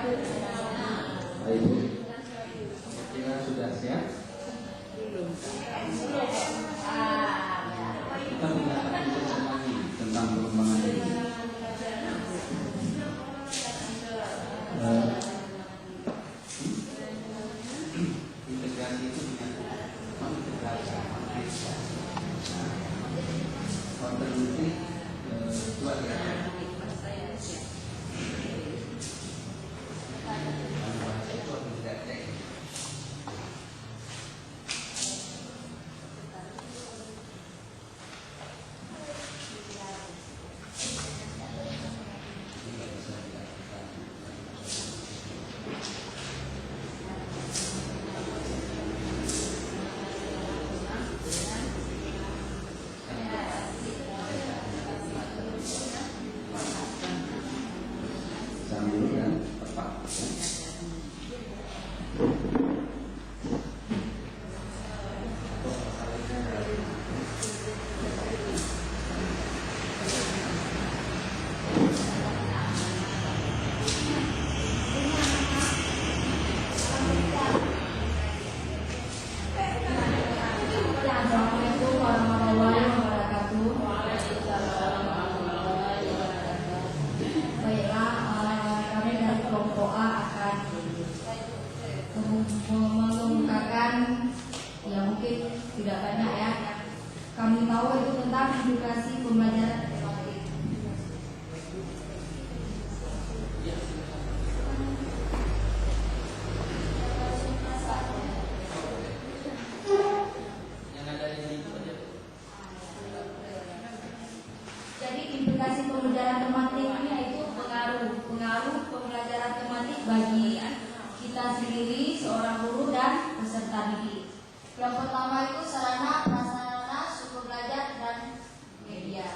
Baik Bu, kita sudah siap. Kita punya satu sesi lagi tentang pengembangan diri. Integrasi itu mengintegrasi kontribusi dua kira-kira. Sambil dan tepat. Assalamualaikum warahmatullahi wabarakatuh. Baiklah, kami dari kelompok A akan mengemukakan ya mungkin tidak banyak ya kami tahu itu tentang edukasi pembelajaran tematik. Jadi implikasi pembelajaran tematik ini yaitu pengaruh pembelajaran tematik bagi kita sendiri, seorang guru dan peserta didik. Yang pertama itu sarana prasarana sumber belajar dan media.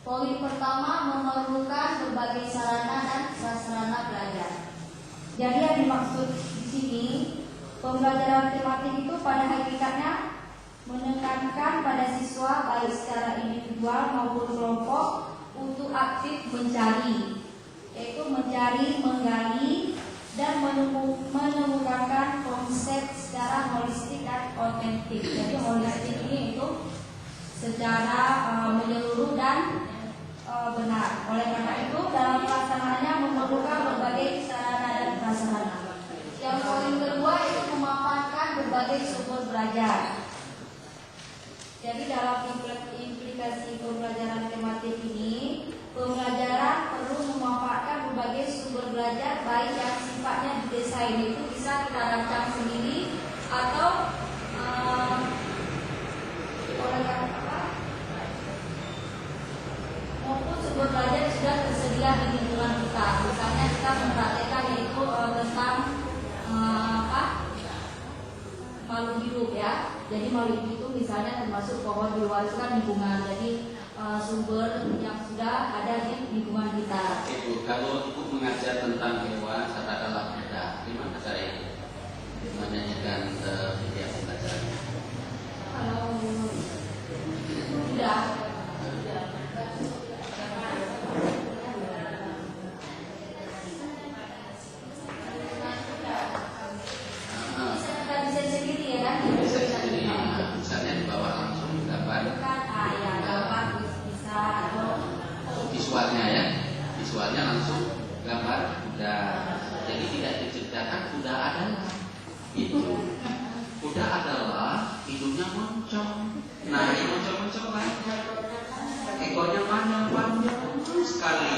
Poin pertama memerlukan berbagai sarana dan prasarana belajar. Jadi yang dimaksud di sini pembelajaran tematik itu pada hakikatnya menekankan pada siswa baik secara individual maupun kelompok untuk aktif mencari, yaitu mencari, menggali, dan menemukan konsep secara holistik dan otentik. Jadi holistik ini itu secara menyeluruh dan benar. Oleh karena itu dalam pelaksanaannya memerlukan berbagai sarana dan prasarana. Yang poin kedua itu memanfaatkan berbagai sumber belajar. Jadi dalam implikasi pembelajaran tematik ini, pembelajaran perlu memanfaatkan berbagai sumber belajar baik yang sifatnya didesain, itu bisa kita rancang sendiri atau maupun sumber belajar sudah tersedia di lingkungan kita. Misalnya kita mempraktekkan yaitu tentang makhluk hidup ya. Jadi makhluk hidup itu misalnya termasuk pohon di luar itu kan lingkungan. Jadi sumber yang sudah ada di lingkungan kita. Ibu, kalau ibu mengajar tentang hewan, katakanlah kuda, gimana cara itu? Menyanyikan media pembelajaran? Kalau kuda, kita bisa sendiri ya kan? Misalnya di bawah langsung gambar Gambar bisa atau visualnya ya, visualnya langsung gambar kuda. Jadi tidak diceritakan kuda adalah itu. Kuda adalah hidungnya moncong. Nah, ini moncong-moncong banyak. Ekornya panjang-panjang sekali.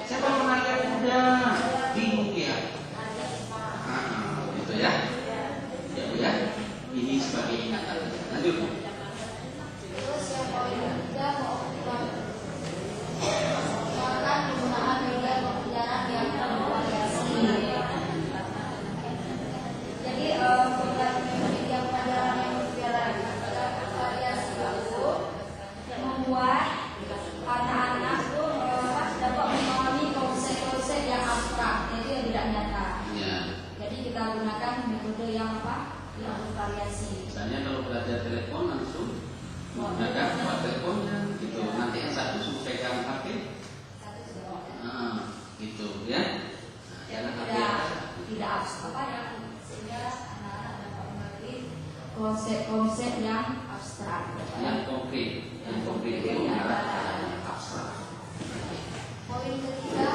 Siapa pernah lihat kuda? Bingung ya. Gitu ya. Ya. Ini sebagai ingatan. Lanjut. terus yang poin ketiga mengoptimalkan penggunaan media pembelajaran yang bervariasi. Jadi media pembelajaran yang bervariasi itu membuat anak-anak itu dapat memahami konsep apa yang sehingga anak-anak dapat mengerti konsep-konsep yang abstrak. Yang konkret itu mengarah ke abstrak. Poin ketiga,